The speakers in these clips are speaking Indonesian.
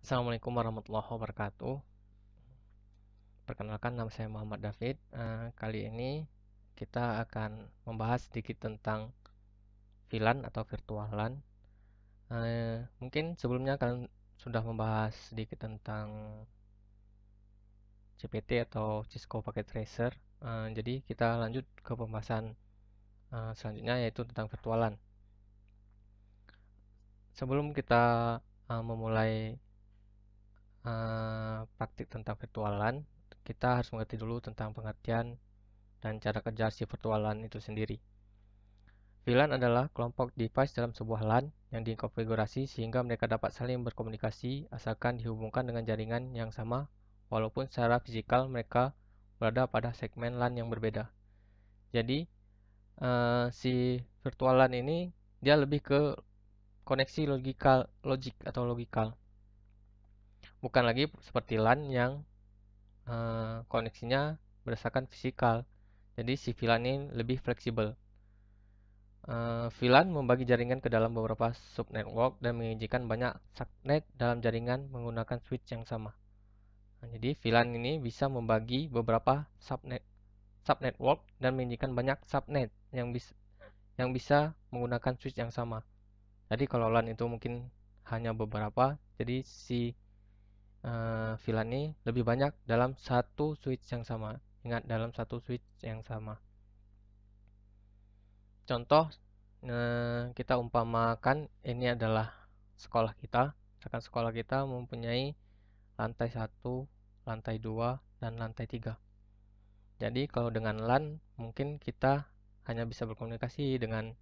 Assalamualaikum warahmatullahi wabarakatuh. Perkenalkan, nama saya Muhammad David. Kali ini kita akan membahas sedikit tentang VLAN atau virtual LAN. Mungkin sebelumnya kalian sudah membahas sedikit tentang CPT atau Cisco Packet Tracer. Jadi kita lanjut ke pembahasan selanjutnya, yaitu tentang virtual LAN. Sebelum kita memulai praktik tentang virtual LAN, kita harus mengerti dulu tentang pengertian dan cara kerja si virtual LAN itu sendiri. VLAN adalah kelompok device dalam sebuah LAN yang dikonfigurasi sehingga mereka dapat saling berkomunikasi asalkan dihubungkan dengan jaringan yang sama walaupun secara fisikal mereka berada pada segmen LAN yang berbeda. Jadi si virtual LAN ini dia lebih ke koneksi logik atau logikal. Bukan lagi seperti LAN yang koneksinya berdasarkan fisikal. Jadi si VLAN ini lebih fleksibel. VLAN membagi jaringan ke dalam beberapa subnetwork dan mengizinkan banyak subnet dalam jaringan menggunakan switch yang sama. Jadi VLAN ini bisa membagi beberapa subnetwork dan mengizinkan banyak subnet yang bisa menggunakan switch yang sama. Jadi kalau LAN itu mungkin hanya beberapa, jadi si VLAN ini lebih banyak dalam satu switch yang sama. Ingat, dalam satu switch yang sama. Contoh, kita umpamakan ini adalah sekolah kita. Misalkan sekolah kita mempunyai lantai 1, lantai 2, dan lantai 3. Jadi kalau dengan LAN mungkin kita hanya bisa berkomunikasi dengan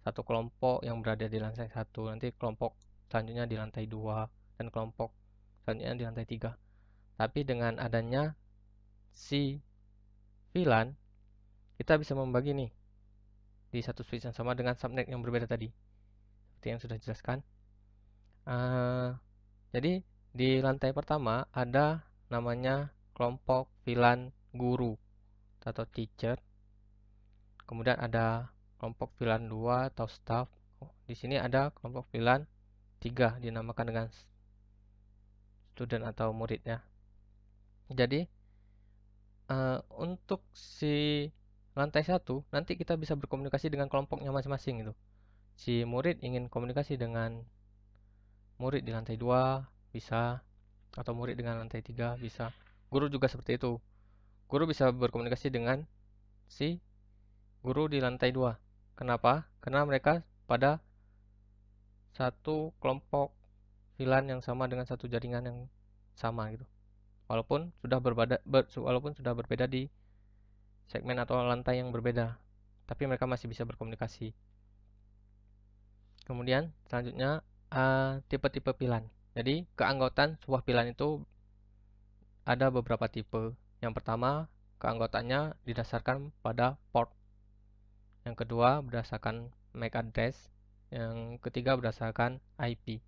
satu kelompok yang berada di lantai 1, nanti kelompok selanjutnya di lantai 2, dan kelompok selanjutnya di lantai 3. Tapi dengan adanya si VLAN, kita bisa membagi nih di satu switch yang sama dengan subnet yang berbeda tadi, seperti yang sudah dijelaskan. Jadi di lantai pertama ada namanya kelompok VLAN guru atau teacher. Kemudian ada kelompok VLAN 2 atau staff. Di sini ada kelompok VLAN 3 dinamakan dengan student atau muridnya. Jadi untuk si lantai 1 nanti kita bisa berkomunikasi dengan kelompoknya masing-masing gitu. Si murid ingin komunikasi dengan murid di lantai 2 bisa, atau murid dengan lantai 3 bisa. Guru juga seperti itu. Guru bisa berkomunikasi dengan si guru di lantai 2. Kenapa? Karena mereka pada satu kelompok VLAN yang sama dengan satu jaringan yang sama gitu. Walaupun sudah berbeda di segmen atau lantai yang berbeda, tapi mereka masih bisa berkomunikasi. Kemudian selanjutnya tipe-tipe VLAN. Jadi keanggotaan sebuah VLAN itu ada beberapa tipe. Yang pertama, keanggotaannya didasarkan pada port. Yang kedua, berdasarkan MAC address. Yang ketiga, berdasarkan IP.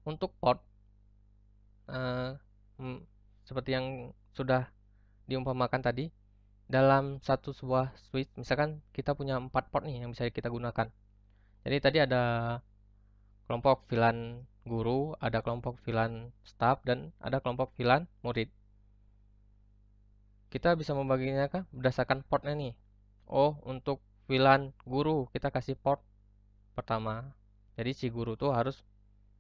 Untuk port, seperti yang sudah diumpamakan tadi, dalam sebuah switch, misalkan kita punya 4 port nih yang bisa kita gunakan. Jadi tadi ada kelompok VLAN guru, ada kelompok VLAN staff, dan ada kelompok VLAN murid. Kita bisa membaginya kan berdasarkan portnya nih. Oh, untuk VLAN guru kita kasih port pertama. Jadi si guru tuh harus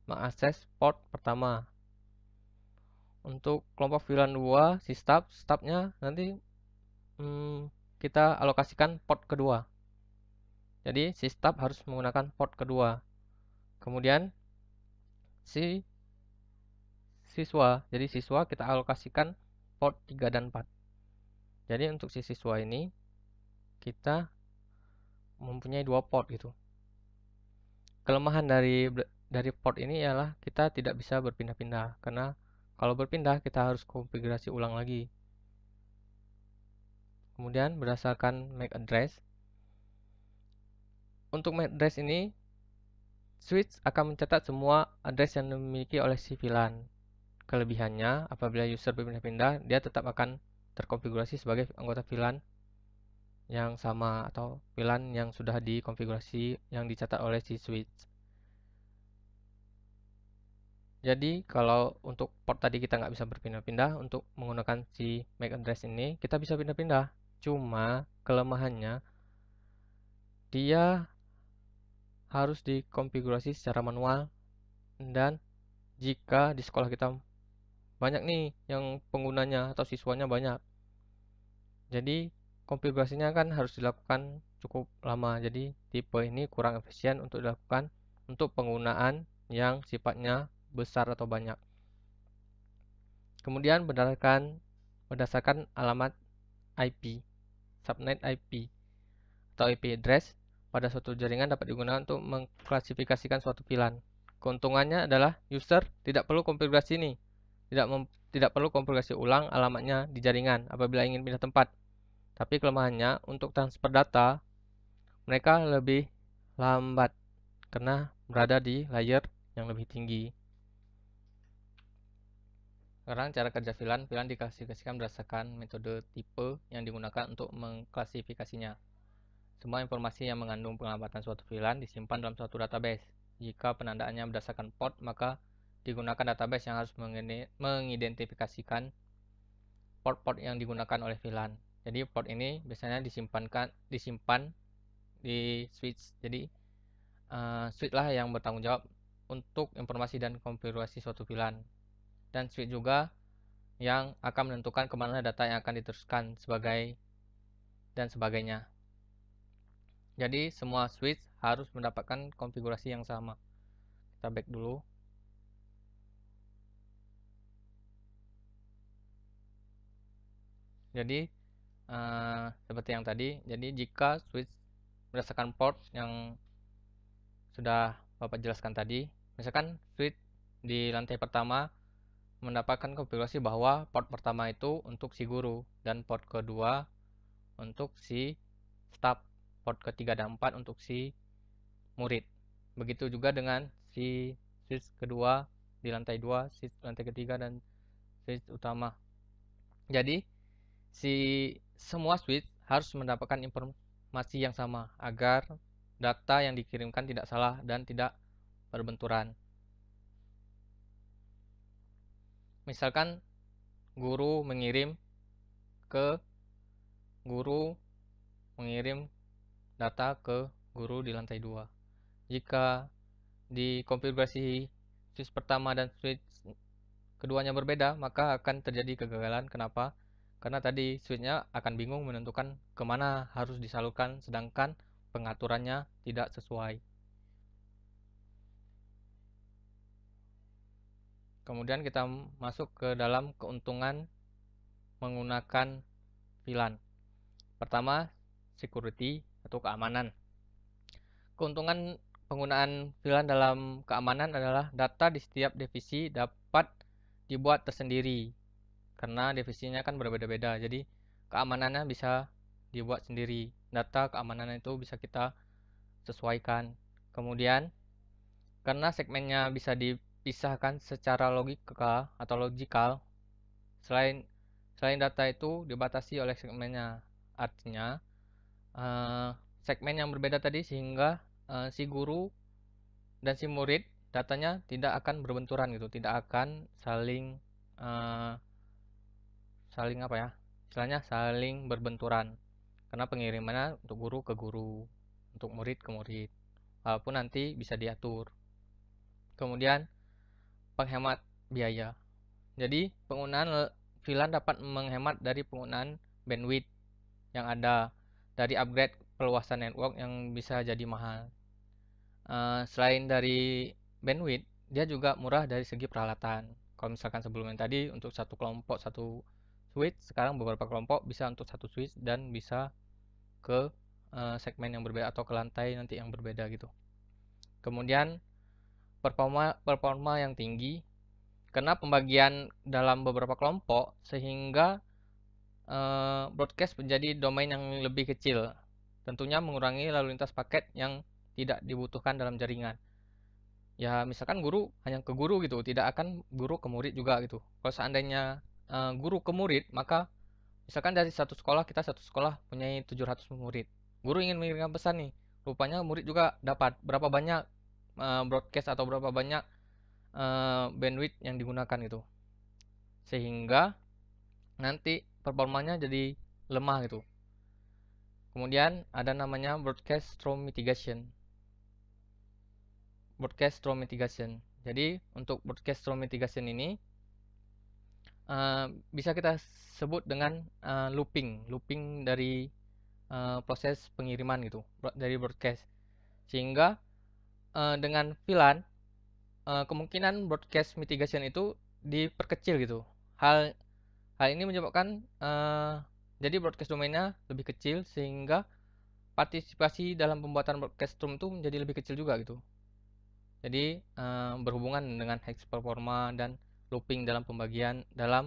mengakses port pertama. Untuk kelompok VLAN 2, si staffnya nanti kita alokasikan port kedua. Jadi si staff harus menggunakan port kedua. Kemudian si siswa, jadi siswa kita alokasikan port 3 dan 4. Jadi untuk si siswa ini kita mempunyai 2 port gitu. Kelemahan dari port ini ialah kita tidak bisa berpindah-pindah, karena kalau berpindah kita harus konfigurasi ulang lagi. Kemudian berdasarkan MAC address. Untuk MAC address ini, switch akan mencatat semua address yang dimiliki oleh si VLAN. Kelebihannya, apabila user berpindah-pindah, dia tetap akan terkonfigurasi sebagai anggota VLAN yang sama atau VLAN yang sudah dikonfigurasi yang dicatat oleh si switch. Jadi kalau untuk port tadi kita nggak bisa berpindah-pindah, untuk menggunakan si MAC address ini kita bisa pindah-pindah. Cuma kelemahannya dia harus dikonfigurasi secara manual, dan jika di sekolah kita banyak nih yang penggunanya atau siswanya banyak, jadi konfigurasinya kan harus dilakukan cukup lama. Jadi tipe ini kurang efisien untuk dilakukan untuk penggunaan yang sifatnya besar atau banyak. Kemudian berdasarkan alamat IP, subnet IP atau IP address pada suatu jaringan dapat digunakan untuk mengklasifikasikan suatu VLAN. Keuntungannya adalah user tidak perlu konfigurasi ini, tidak perlu konfigurasi ulang alamatnya di jaringan apabila ingin pindah tempat. Tapi kelemahannya untuk transfer data mereka lebih lambat karena berada di layer yang lebih tinggi. Sekarang cara kerja VLAN diklasifikasikan berdasarkan metode tipe yang digunakan untuk mengklasifikasinya. Semua informasi yang mengandung pengamatan suatu VLAN disimpan dalam suatu database. Jika penandaannya berdasarkan port, maka digunakan database yang harus mengidentifikasikan port-port yang digunakan oleh VLAN. Jadi port ini biasanya disimpan di switch. Jadi switch lah yang bertanggung jawab untuk informasi dan konfigurasi suatu VLAN. Dan switch juga yang akan menentukan kemana data yang akan diteruskan dan sebagainya. Jadi semua switch harus mendapatkan konfigurasi yang sama. Kita back dulu. Jadi seperti yang tadi, jadi jika switch berdasarkan port yang sudah Bapak jelaskan tadi, misalkan switch di lantai pertama mendapatkan konfigurasi bahwa port pertama itu untuk si guru dan port kedua untuk si staff, port ketiga dan 4 untuk si murid. Begitu juga dengan si switch kedua di lantai 2, switch lantai ketiga dan switch utama. Jadi semua switch harus mendapatkan informasi yang sama agar data yang dikirimkan tidak salah dan tidak berbenturan. Misalkan guru mengirim data ke guru di lantai 2. Jika di konfigurasi switch pertama dan switch keduanya berbeda, maka akan terjadi kegagalan. Kenapa? Karena tadi switchnya akan bingung menentukan kemana harus disalurkan, sedangkan pengaturannya tidak sesuai. Kemudian kita masuk ke dalam keuntungan menggunakan VLAN. Pertama, security atau keamanan. Keuntungan penggunaan VLAN dalam keamanan adalah data di setiap divisi dapat dibuat tersendiri karena divisinya kan berbeda-beda. Jadi keamanannya bisa dibuat sendiri. Data keamanan itu bisa kita sesuaikan. Kemudian karena segmennya bisa dipisahkan secara logika atau logikal, selain data itu dibatasi oleh segmennya. Artinya segmen yang berbeda tadi sehingga si guru dan si murid datanya tidak akan berbenturan gitu, tidak akan saling saling berbenturan karena pengirimannya untuk guru ke guru, untuk murid ke murid, walaupun nanti bisa diatur. Kemudian penghemat biaya. Jadi penggunaan VLAN dapat menghemat dari penggunaan bandwidth yang ada dari upgrade perluasan network yang bisa jadi mahal. Selain dari bandwidth, dia juga murah dari segi peralatan. Kalau misalkan sebelumnya tadi untuk satu kelompok satu switch, sekarang beberapa kelompok bisa untuk satu switch dan bisa ke segmen yang berbeda atau ke lantai nanti yang berbeda gitu. Kemudian performa yang tinggi karena pembagian dalam beberapa kelompok sehingga broadcast menjadi domain yang lebih kecil. Tentunya mengurangi lalu lintas paket yang tidak dibutuhkan dalam jaringan. Ya misalkan guru hanya ke guru gitu, tidak akan guru ke murid juga gitu. Kalau seandainya guru ke murid, maka misalkan dari satu sekolah punya 700 murid. Guru ingin mengirimkan pesan nih, rupanya murid juga dapat berapa banyak broadcast atau berapa banyak bandwidth yang digunakan gitu, sehingga nanti performanya jadi lemah gitu. Kemudian ada namanya broadcast through mitigation. Jadi untuk broadcast through mitigation ini bisa kita sebut dengan looping dari proses pengiriman gitu, dari broadcast, sehingga dengan VLAN kemungkinan broadcast mitigation itu diperkecil gitu. Hal ini menyebabkan jadi broadcast domainnya lebih kecil, sehingga partisipasi dalam pembuatan broadcast stream itu menjadi lebih kecil juga gitu. Jadi berhubungan dengan hex performa dan looping dalam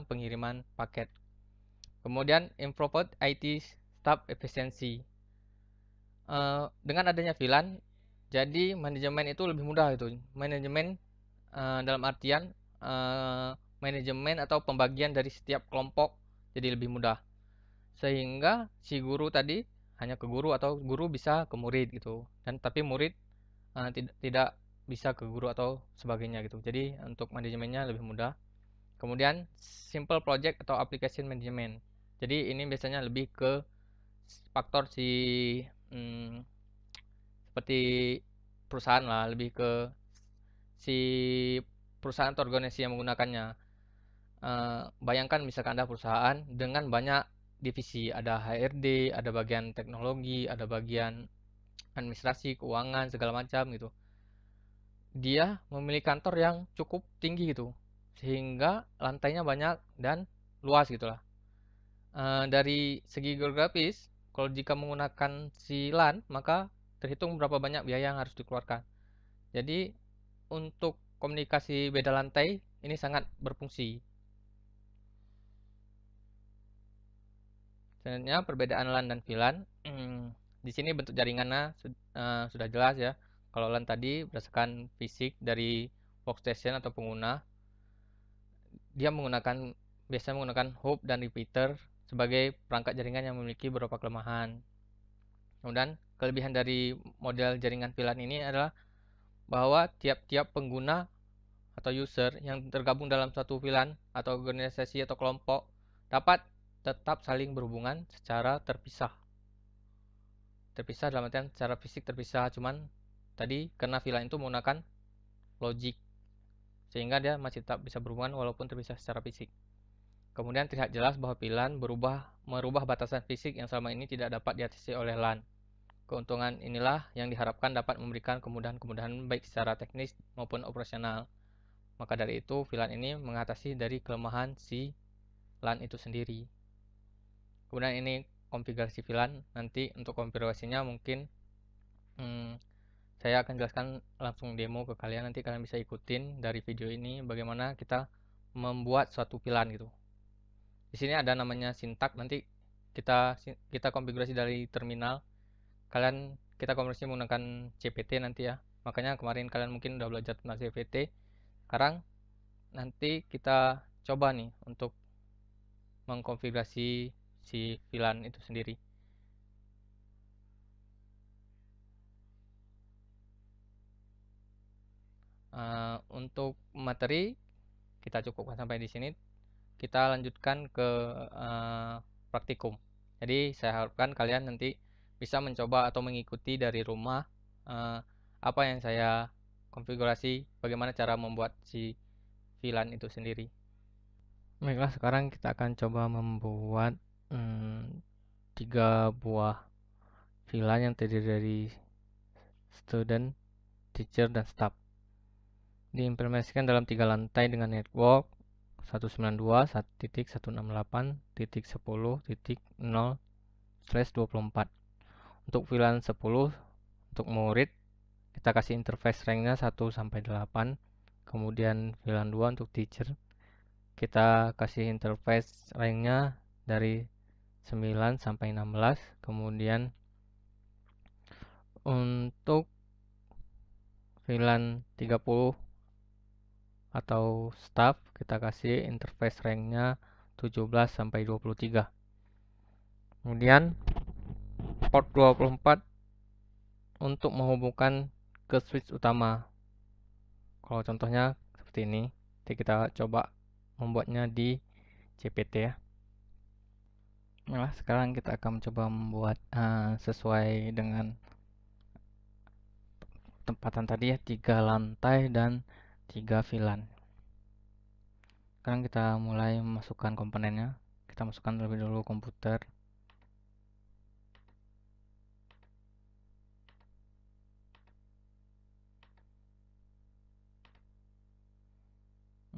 pengiriman paket. Kemudian improved IT staff efficiency. Dengan adanya VLAN, jadi manajemen itu lebih mudah gitu. Manajemen dalam artian manajemen atau pembagian dari setiap kelompok jadi lebih mudah, sehingga si guru tadi hanya ke guru atau guru bisa ke murid gitu, dan tapi murid tidak bisa ke guru atau sebagainya gitu. Jadi untuk manajemennya lebih mudah. Kemudian simple project atau application management. Jadi ini biasanya lebih ke faktor seperti perusahaan lah, lebih ke si perusahaan atau organisasi yang menggunakannya. Bayangkan misalkan Anda perusahaan dengan banyak divisi, ada HRD, ada bagian teknologi, ada bagian administrasi, keuangan, segala macam gitu. Dia memiliki kantor yang cukup tinggi gitu, sehingga lantainya banyak dan luas gitulah. Dari segi geografis, kalau jika menggunakan si LAN, maka terhitung berapa banyak biaya yang harus dikeluarkan. Jadi untuk komunikasi beda lantai ini sangat berfungsi. Sebenarnya perbedaan LAN dan VLAN, di sini bentuk jaringannya sudah jelas ya. Kalau LAN tadi berdasarkan fisik dari workstation atau pengguna, dia biasanya menggunakan hub dan repeater sebagai perangkat jaringan yang memiliki beberapa kelemahan. Kemudian kelebihan dari model jaringan VLAN ini adalah bahwa tiap-tiap pengguna atau user yang tergabung dalam suatu VLAN atau organisasi atau kelompok dapat tetap saling berhubungan secara terpisah. Terpisah dalam artian secara fisik terpisah, cuman tadi karena VLAN itu menggunakan logic, sehingga dia masih tetap bisa berhubungan walaupun terpisah secara fisik. Kemudian terlihat jelas bahwa VLAN merubah batasan fisik yang selama ini tidak dapat diatasi oleh LAN. Keuntungan inilah yang diharapkan dapat memberikan kemudahan-kemudahan baik secara teknis maupun operasional. Maka dari itu, VLAN ini mengatasi dari kelemahan si LAN itu sendiri. Kemudian ini konfigurasi VLAN. Nanti untuk konfigurasinya mungkin saya akan jelaskan langsung demo ke kalian. Nanti kalian bisa ikutin dari video ini bagaimana kita membuat suatu VLAN gitu. Di sini ada namanya sintak. Nanti kita konfigurasi dari terminal. Kita konfigurasi menggunakan CPT nanti ya. Makanya kemarin kalian mungkin udah belajar tentang CPT. Sekarang nanti kita coba nih untuk mengkonfigurasi si VLAN itu sendiri. Untuk materi kita cukupkan sampai di sini. Kita lanjutkan ke praktikum. Jadi saya harapkan kalian nanti bisa mencoba atau mengikuti dari rumah apa yang saya konfigurasi, bagaimana cara membuat si VLAN itu sendiri. Baiklah, sekarang kita akan coba membuat 3 buah VLAN yang terdiri dari student, teacher, dan staff. Diimplementasikan dalam 3 lantai dengan network 192.168.10.0/24. Untuk VLAN 10 untuk murid kita kasih interface ranknya 1 sampai 8. Kemudian VLAN 2 untuk teacher kita kasih interface ranknya dari 9 sampai 16. Kemudian untuk VLAN 30 atau staff kita kasih interface ranknya 17 sampai 23. Kemudian port 24 untuk menghubungkan ke switch utama. Kalau contohnya seperti ini. Jadi kita coba membuatnya di CPT ya. Nah, sekarang kita akan mencoba membuat sesuai dengan tempatan tadi ya, 3 lantai dan 3 VLAN. Sekarang kita mulai memasukkan komponennya. Kita masukkan terlebih dulu komputer.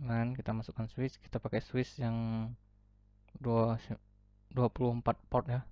Dan kita masukkan switch. Kita pakai switch yang 24 port ya.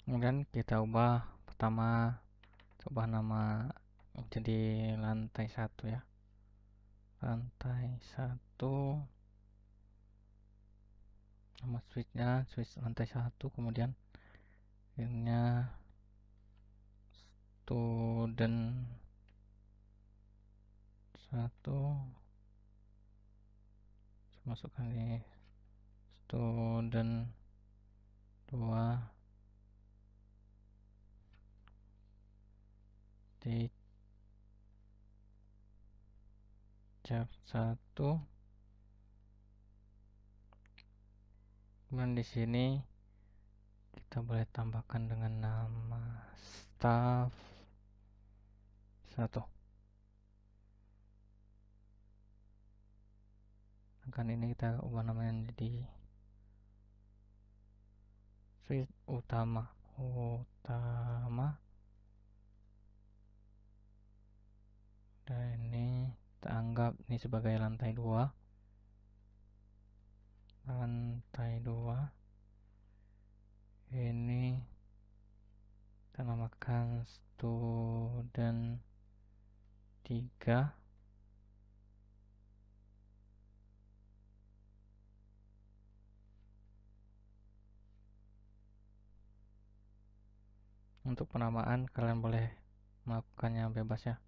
Kemudian kita ubah, pertama ubah nama jadi lantai 1 ya. Lantai 1, nama switchnya switch lantai 1, kemudian ininya student 1, masukkan ini student 2, teacher 1. Kemudian di sini kita boleh tambahkan dengan nama staff 1. Akan ini kita ubah namanya jadi switch utama dan ini kita anggap ini sebagai lantai 2. Ini kita namakan student 3. Untuk penamaan kalian boleh melakukannya bebas ya.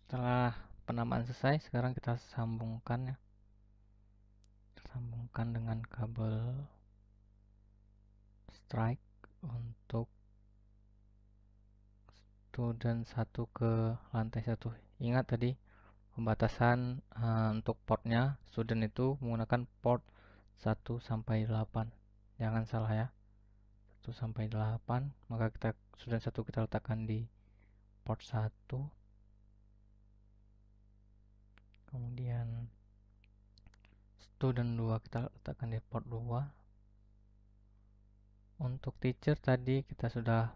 Setelah penamaan selesai, sekarang kita sambungkan ya. Sambungkan dengan kabel strike untuk student 1 ke lantai 1. Ingat tadi pembatasan untuk portnya student itu menggunakan port 1 sampai 8. Jangan salah ya. 1 sampai 8, maka kita student 1 kita letakkan di port 1. Kemudian dan 2 kita letakkan di port 2. Untuk teacher tadi kita sudah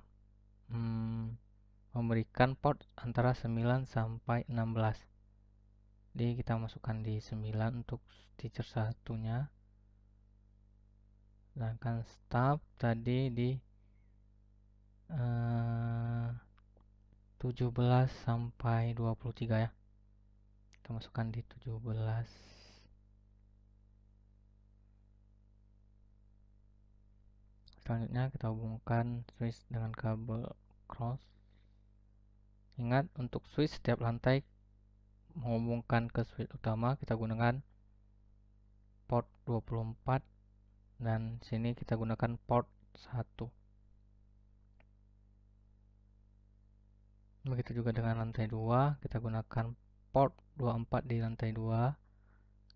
memberikan port antara 9 sampai 16. Jadi kita masukkan di 9 untuk teacher satunya. Sedangkan staff tadi di 17 sampai 23 ya. Kita masukkan di 17. Selanjutnya kita hubungkan switch dengan kabel cross. Ingat, untuk switch setiap lantai menghubungkan ke switch utama kita gunakan port 24 dan sini kita gunakan port 1. Begitu juga dengan lantai 2, kita gunakan port 24 di lantai 2.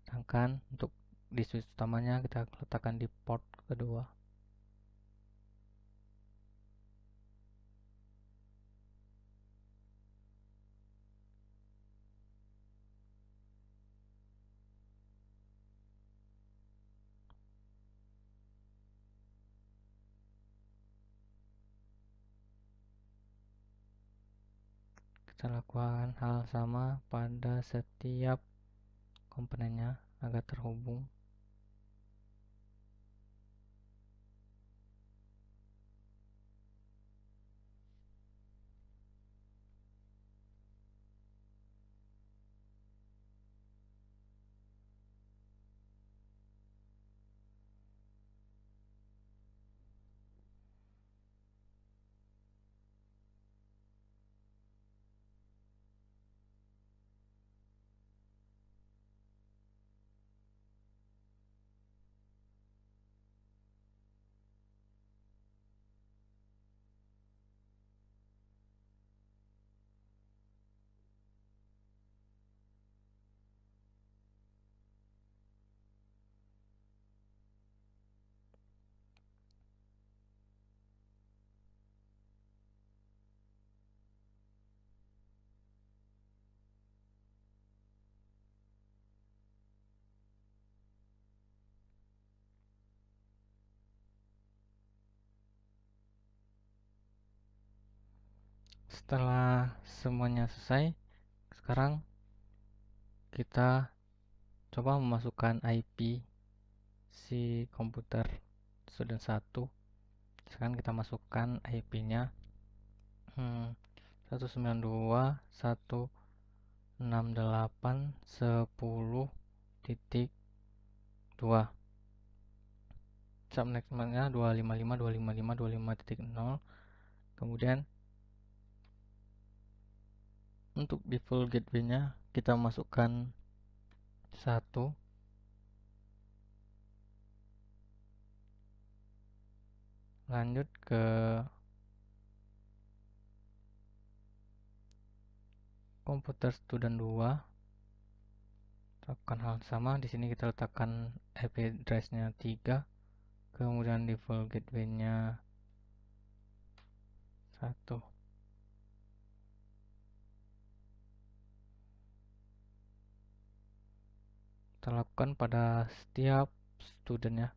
Sedangkan untuk di switch utamanya kita letakkan di port kedua. Kita lakukan hal sama pada setiap komponennya agar terhubung. Setelah semuanya selesai, sekarang kita coba memasukkan IP si komputer student 1. Sekarang kita masukkan IP-nya 192.168.10.2. Subnetnya 255.255.255.0. Kemudian untuk default gateway-nya kita masukkan 1. Lanjut ke komputer student 2. Lakukan hal sama. Di sini kita letakkan IP address-nya 3. Kemudian default gateway-nya 1. Kita lakukan pada setiap student ya.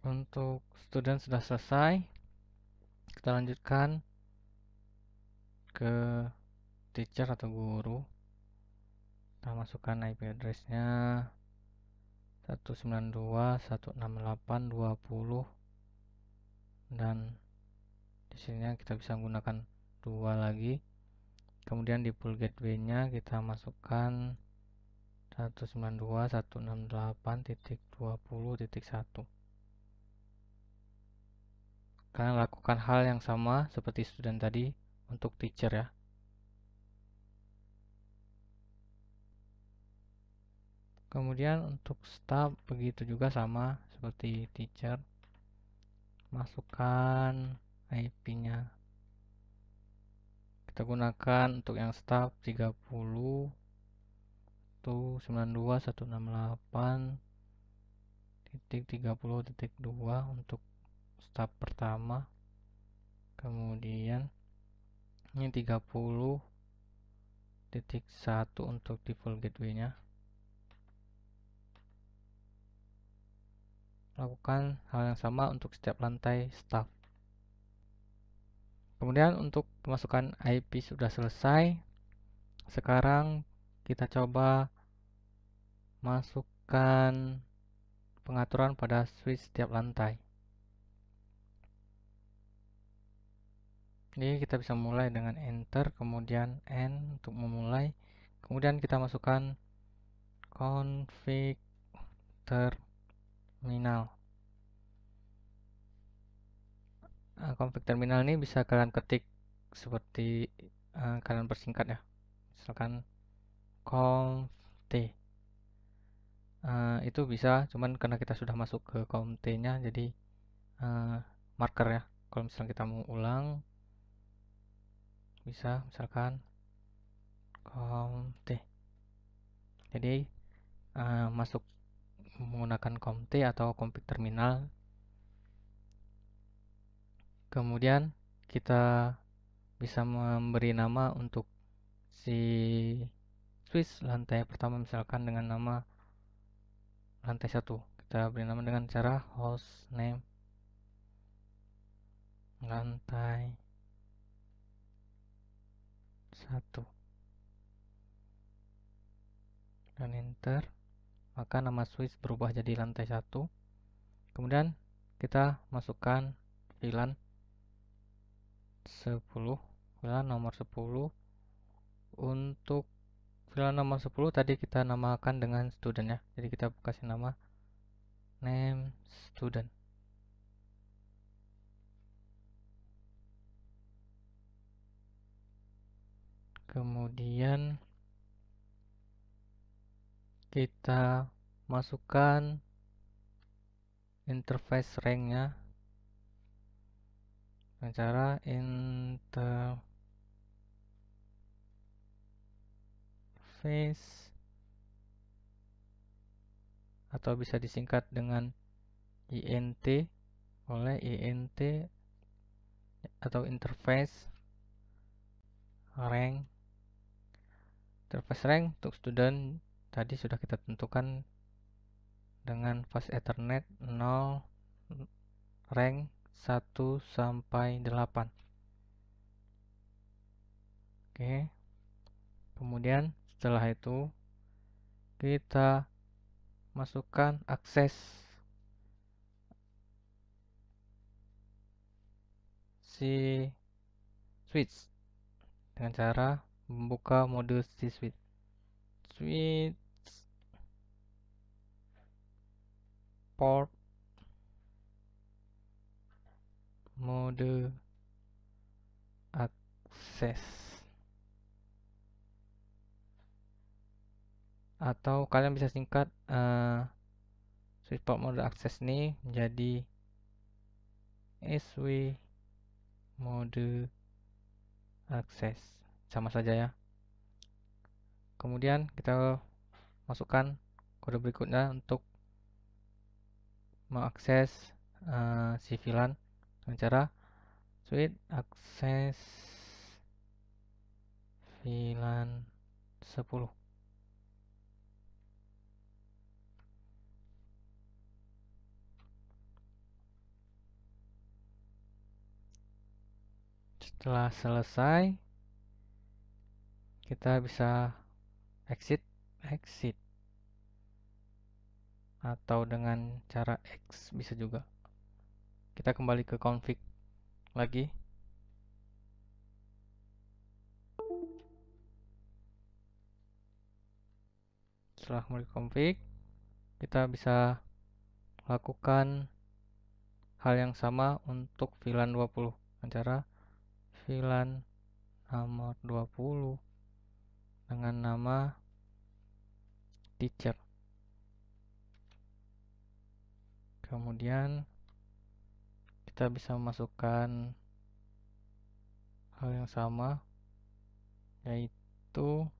Untuk student sudah selesai, kita lanjutkan ke teacher atau guru. Kita masukkan IP address-nya 192.168.20, dan di sini kita bisa menggunakan 2 lagi. Kemudian di pool gateway-nya kita masukkan 192.168.20.1. Kalian lakukan hal yang sama seperti student tadi untuk teacher ya. Kemudian untuk staff begitu juga sama seperti teacher. Masukkan IP-nya. Kita gunakan untuk yang staff 30.168.30.2 untuk staff pertama. Kemudian ini 30.1 untuk default gateway-nya. Lakukan hal yang sama untuk setiap lantai staff. Kemudian untuk pemasukan IP sudah selesai. Sekarang kita coba masukkan pengaturan pada switch setiap lantai. Jadi kita bisa mulai dengan enter, kemudian N untuk memulai. Kemudian kita masukkan config terminal. Config terminal ini bisa kalian ketik seperti kalian persingkat ya. Misalkan conft. Itu bisa, cuman karena kita sudah masuk ke conft-nya jadi marker ya. Kalau misalnya kita mau ulang, bisa misalkan conft. Jadi masuk menggunakan conft atau config terminal. Kemudian kita bisa memberi nama untuk si switch lantai pertama, misalkan dengan nama lantai 1. Kita beri nama dengan cara hostname lantai 1 dan enter. Maka nama switch berubah jadi lantai 1. Kemudian kita masukkan VLAN 10, VLAN nomor 10. Untuk VLAN nomor 10 tadi kita namakan dengan student ya. Jadi kita kasih nama name student. Kemudian kita masukkan interface rank-nya dengan cara interface, atau bisa disingkat dengan INT, oleh INT atau interface rank. Interface rank untuk student tadi sudah kita tentukan dengan fast Ethernet 0, rank 1 sampai 8. Oke. Kemudian setelah itu kita masukkan akses si switch dengan cara membuka mode si switch port mode akses, atau kalian bisa singkat switch port mode akses ini menjadi SW mode akses, sama saja ya. Kemudian kita masukkan kode berikutnya untuk mengakses si VLAN dengan cara switch akses VLAN 10. Setelah selesai, kita bisa exit atau dengan cara X bisa juga. Kita kembali ke config lagi. Setelah kembali config, kita bisa lakukan hal yang sama untuk VLAN 20 dengan cara VLAN nomor 20 dengan nama teacher. Kemudian kita bisa memasukkan hal yang sama, yaitu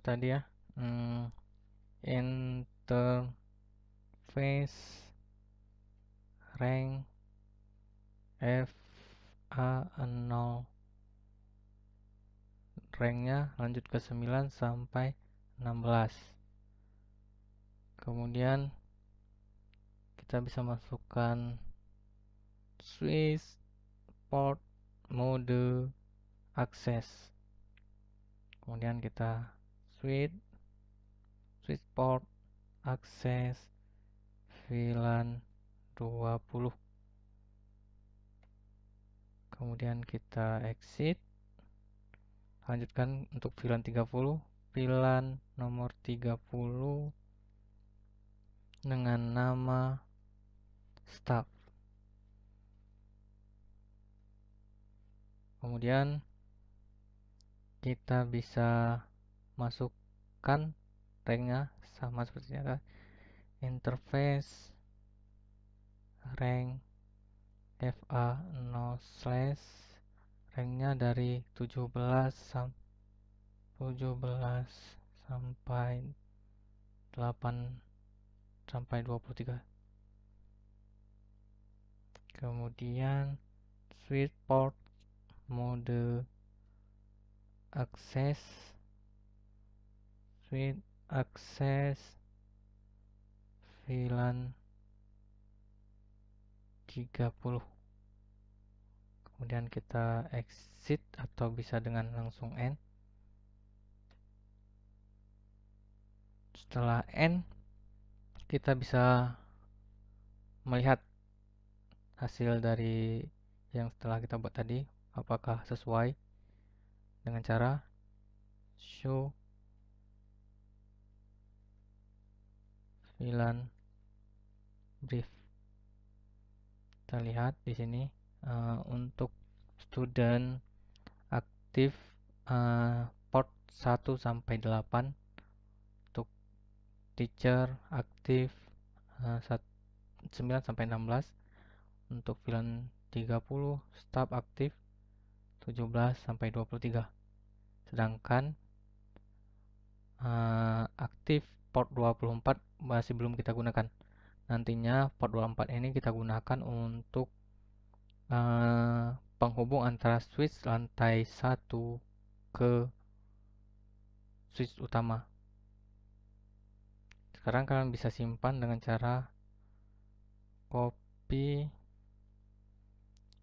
tadi ya, interface rank FA0, ranknya lanjut ke 9 sampai 16. Kemudian kita bisa masukkan switch port mode access. Kemudian kita switch port access VLAN 20. Kemudian kita exit. Lanjutkan untuk VLAN 30, VLAN nomor 30 dengan nama staff. Kemudian kita bisa masukkan ranknya sama seperti ini, interface rank FA0 slash, ranknya dari 17 sampai 8 sampai 23. Kemudian switch port mode access, switch access VLAN 30. Kemudian kita exit atau bisa dengan langsung end. Setelah end, kita bisa melihat hasil dari yang setelah kita buat tadi, apakah sesuai dengan cara show VLAN brief. Kita lihat di sini untuk student aktif port 1 sampai 8, untuk teacher aktif 9 sampai 16, untuk VLAN 30 staff aktif 17 sampai 23. Sedangkan aktif port 24 masih belum kita gunakan. Nantinya port 24 ini kita gunakan untuk penghubung antara switch lantai 1 ke switch utama. Sekarang kalian bisa simpan dengan cara copy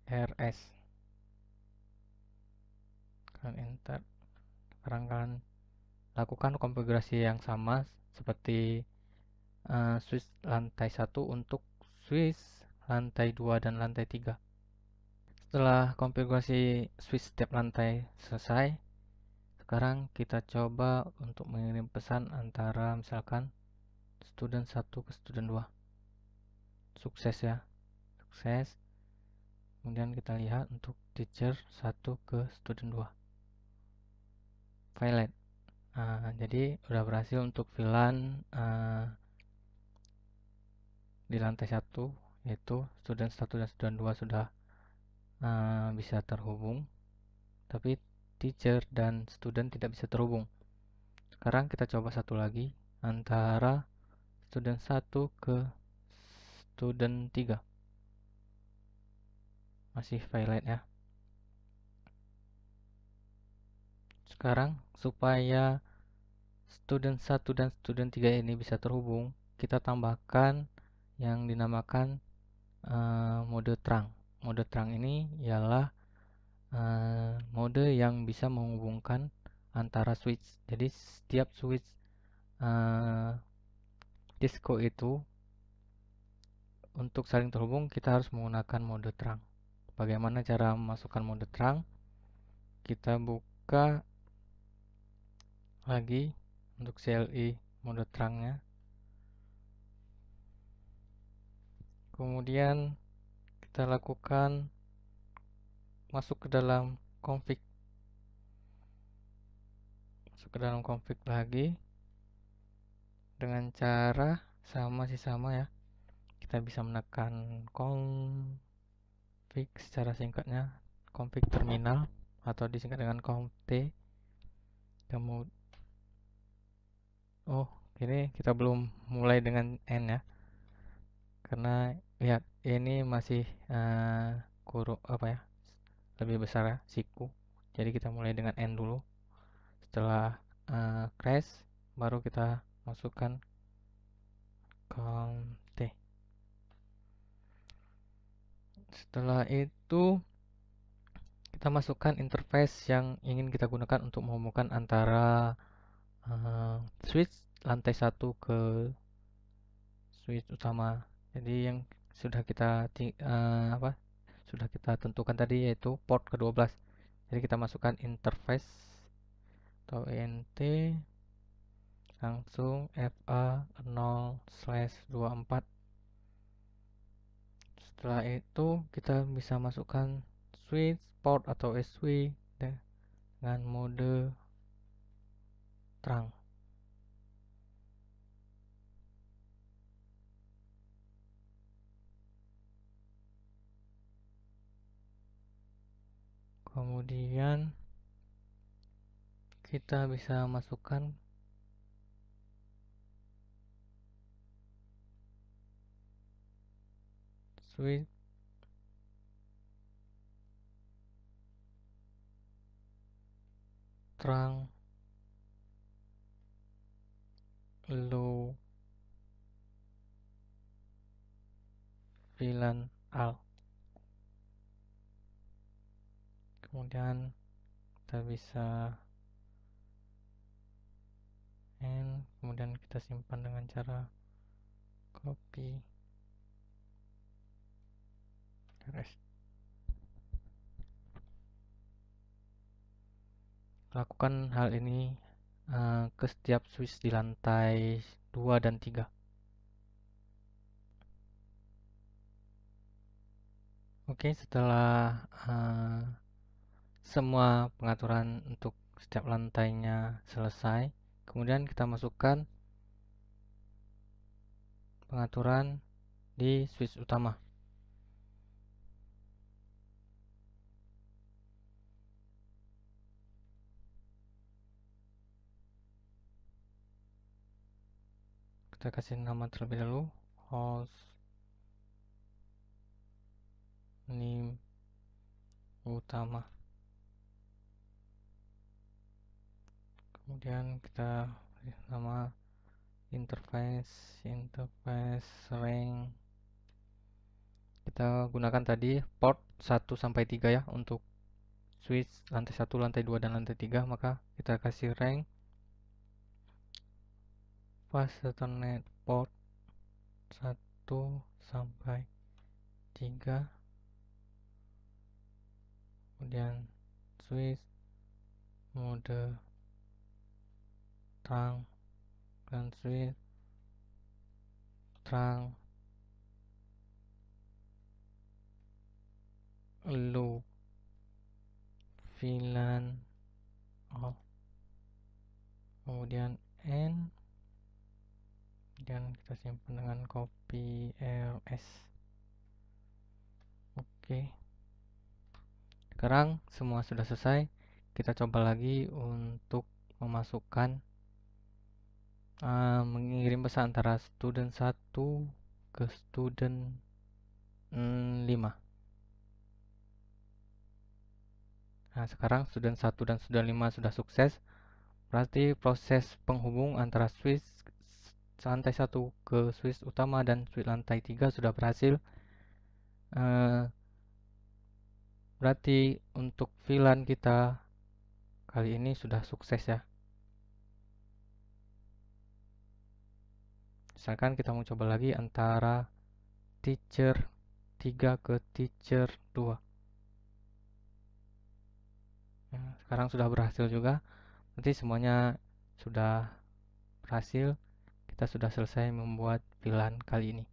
rs. Kalian enter. Sekarang kalian lakukan konfigurasi yang sama seperti switch lantai 1 untuk switch lantai 2 dan lantai 3. Setelah konfigurasi switch setiap lantai selesai, sekarang kita coba untuk mengirim pesan antara misalkan student 1 ke student 2. Sukses ya, sukses. Kemudian kita lihat untuk teacher 1 ke student 2. Violet. Jadi udah berhasil untuk VLAN di lantai 1, yaitu student 1 dan student 2 sudah bisa terhubung, tapi teacher dan student tidak bisa terhubung. Sekarang kita coba satu lagi antara student 1 ke student 3. Masih Violet ya. Sekarang supaya student 1 dan student 3 ini bisa terhubung, kita tambahkan yang dinamakan mode terang. Mode terang ini ialah mode yang bisa menghubungkan antara switch. Jadi setiap switch Cisco itu untuk saling terhubung kita harus menggunakan mode terang. Bagaimana cara memasukkan mode terang? Kita buka lagi untuk CLI mode terangnya. Kemudian kita lakukan masuk ke dalam config. Masuk ke dalam config lagi dengan cara sama ya. Kita bisa menekan config secara singkatnya, config terminal atau disingkat dengan conft. Kemudian ini kita belum mulai dengan N ya, karena lihat ini masih lebih besar ya, siku. Jadi kita mulai dengan N dulu. Setelah crash baru kita masukkan conft. Setelah itu kita masukkan interface yang ingin kita gunakan untuk menghubungkan antara switch lantai 1 ke switch utama. Jadi yang sudah kita tentukan tadi yaitu port ke-12. Jadi kita masukkan interface atau int langsung fa0/24. Setelah itu kita bisa masukkan switch port atau SW dengan mode terang. Kemudian kita bisa masukkan switch terang low VLAN alt. Kemudian kita bisa kemudian kita simpan dengan cara copy rs. Lakukan hal ini ke setiap switch di lantai 2 dan 3. Oke, setelah semua pengaturan untuk setiap lantainya selesai, kemudian kita masukkan pengaturan di switch utama. Kita kasih nama terlebih dahulu, host name utama. Kemudian kita kasih nama interface rank. Kita gunakan tadi port 1 sampai 3 ya untuk switch lantai 1, lantai 2 dan lantai 3, maka kita kasih rank fast ethernet port 1 sampai 3. Kemudian switch mode terang dan switch terang low VLAN alt. Kemudian N, dan kita simpan dengan copy rs. Oke, sekarang semua sudah selesai. Kita coba lagi untuk memasukkan mengirim pesan antara student 1 ke student 5. Nah, sekarang student 1 dan student 5 sudah sukses. Berarti proses penghubung antara switch lantai 1 ke switch utama dan switch lantai 3 sudah berhasil. Berarti untuk VLAN kita kali ini sudah sukses ya. Misalkan kita mau coba lagi antara teacher 3 ke teacher 2. Nah, sekarang sudah berhasil juga. Berarti semuanya sudah berhasil. Kita sudah selesai membuat VLAN kali ini.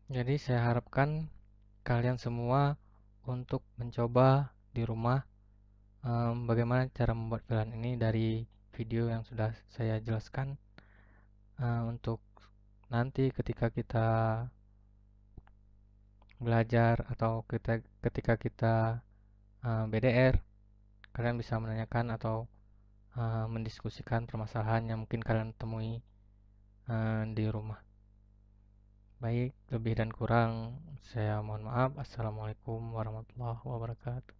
Jadi saya harapkan kalian semua untuk mencoba di rumah bagaimana cara membuat VLAN ini dari video yang sudah saya jelaskan. Untuk nanti ketika kita belajar atau ketika kita BDR, kalian bisa menanyakan atau mendiskusikan permasalahan yang mungkin kalian temui di rumah. Baik, lebih dan kurang saya mohon maaf. Assalamualaikum warahmatullahi wabarakatuh.